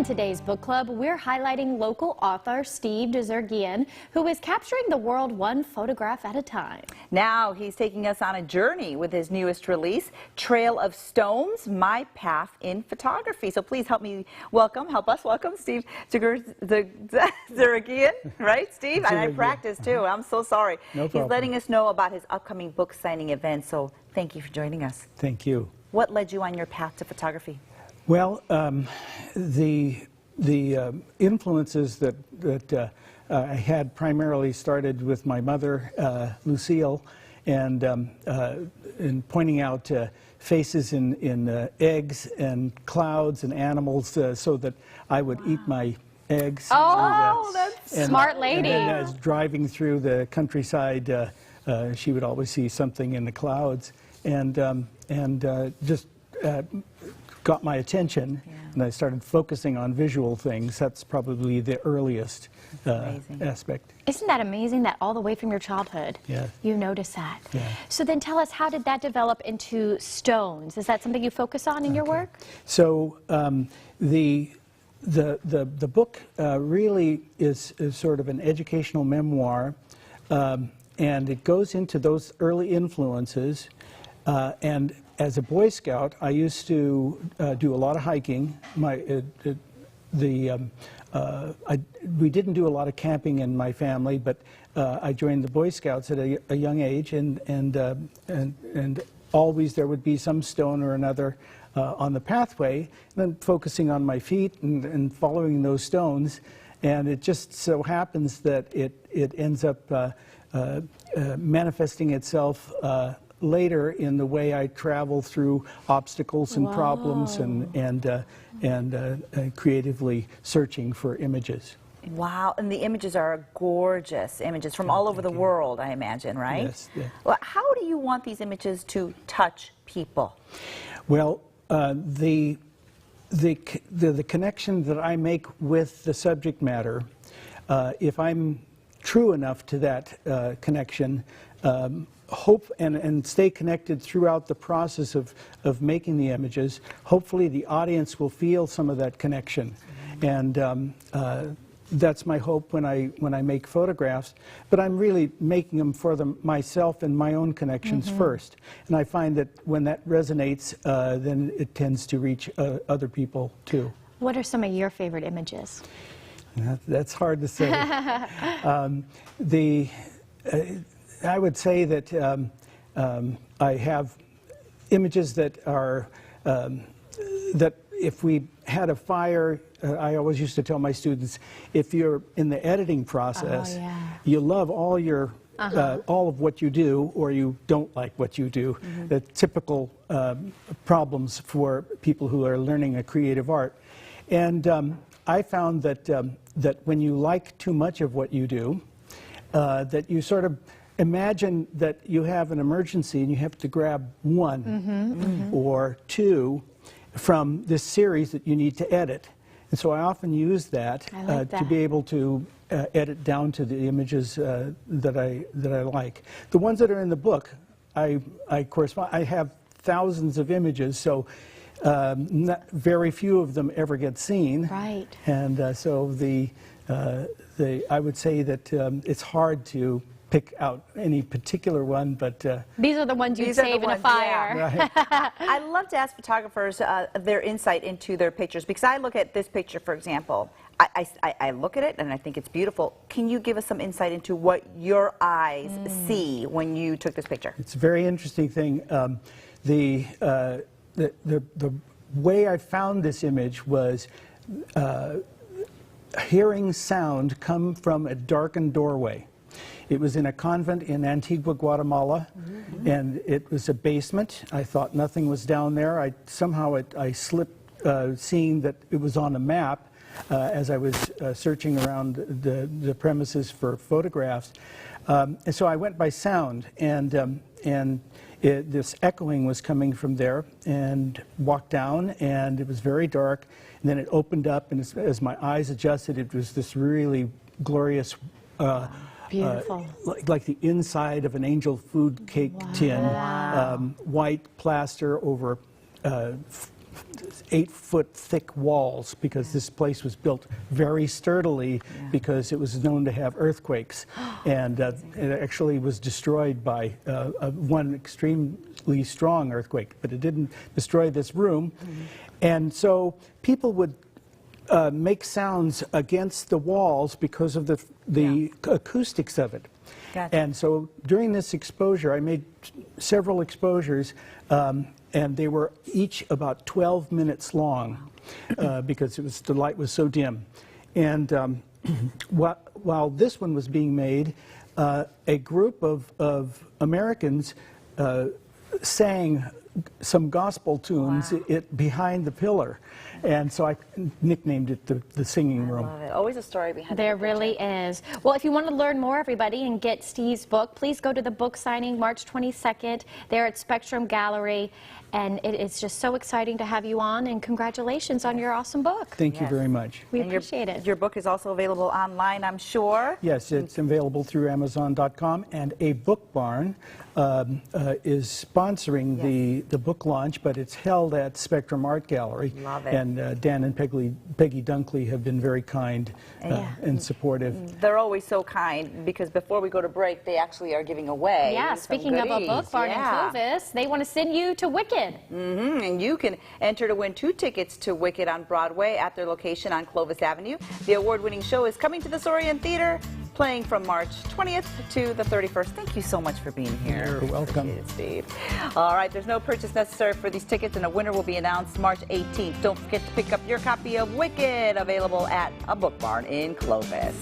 In today's book club, we're highlighting local author Steve Dzerigian, who is capturing the world one photograph at a time. Now he's taking us on a journey with his newest release, Trail of Stones, My Path in Photography. So please help us welcome Steve Dzerigian, right, Steve? And I practiced too. I'm so sorry. No problem. He's letting us know about his upcoming book signing event, so thank you for joining us. Thank you. What led you on your path to photography? Well, the influences that I had primarily started with my mother, Lucille, and in pointing out faces in eggs and clouds and animals so that I would eat my eggs. Oh, that's smart lady. And then as driving through the countryside, she would always see something in the clouds, and just got my attention, and I started focusing on visual things. That's probably the earliest aspect. Isn't that amazing that all the way from your childhood you noticed that? Yeah. So then tell us, how did that develop into stones? Is that something you focus on in your work? So the book really is sort of an educational memoir, and it goes into those early influences. And as a Boy Scout, I used to do a lot of hiking. We didn't do a lot of camping in my family, but I joined the Boy Scouts at a young age, and always there would be some stone or another on the pathway, and then focusing on my feet and following those stones. And it just so happens that it ends up manifesting itself later in the way I travel through obstacles and problems and creatively searching for images. Wow, and the images are gorgeous images from all over the world, I imagine, right? Yes. Yeah. Well, how do you want these images to touch people? Well, the connection that I make with the subject matter, if I'm true enough to that connection, hope and stay connected throughout the process of making the images, hopefully the audience will feel some of that connection. And that's my hope when I make photographs, but I'm really making them for myself and my own connections first. And I find that when that resonates, then it tends to reach other people too. What are some of your favorite images? That's hard to say. I would say that I have images that are, that if we had a fire, I always used to tell my students, if you're in the editing process, you love all your, all of what you do, or you don't like what you do. The typical problems for people who are learning a creative art. And I found that, that when you like too much of what you do, that you sort of imagine that you have an emergency and you have to grab one or two from this series that you need to edit. And so I often use that, to be able to edit down to the images that I like. The ones that are in the book, I have thousands of images, so very few of them ever get seen. Right. And so I would say that it's hard to pick out any particular one, but these are the ones you save in a fire. Yeah. Right. I love to ask photographers their insight into their pictures, because I look at this picture, for example. I look at it and I think it's beautiful. Can you give us some insight into what your eyes see when you took this picture? It's a very interesting thing. The way I found this image was hearing sound come from a darkened doorway. It was in a convent in Antigua, Guatemala, and it was a basement. I thought nothing was down there. Somehow I slipped seeing that it was on a map as I was searching around the premises for photographs. And so I went by sound, and this echoing was coming from there, and walked down, and it was very dark. And then it opened up, and as my eyes adjusted, it was this really glorious beautiful. Like the inside of an angel food cake tin, white plaster over 8-foot thick walls, because this place was built very sturdily because it was known to have earthquakes. And it actually was destroyed by one extremely strong earthquake, but it didn't destroy this room. And so people would make sounds against the walls because of the acoustics of it. Gotcha. And so during this exposure, I made several exposures, and they were each about 12 minutes long because the light was so dim. And while this one was being made, a group of Americans sang some gospel tunes behind the pillar. And so I nicknamed it the singing room. I love it. Always a story behind it. There really is. Well, if you want to learn more, everybody, and get Steve's book, please go to the book signing March 22nd there at Spectrum Gallery. And it is just so exciting to have you on, and congratulations on your awesome book. Thank you very much. We appreciate it. Your book is also available online, I'm sure. Yes, it's available through Amazon.com, and A Book Barn is sponsoring the book launch, but it's held at Spectrum Art Gallery. Love it. And Dan and Peggy Dunkley have been very kind and supportive. They're always so kind, because before we go to break, they actually are giving away. Yeah, speaking of A Book Barn in Clovis, they want to send you to Wicked. And you can enter to win 2 tickets to Wicked on Broadway at their location on Clovis Avenue. The award-winning show is coming to the Sorian Theater, playing from March 20th to the 31st. Thank you so much for being here. You're welcome. Appreciate it, Steve. All right, there's no purchase necessary for these tickets, and a winner will be announced March 18th. Don't forget to pick up your copy of Wicked, available at A Book Barn in Clovis.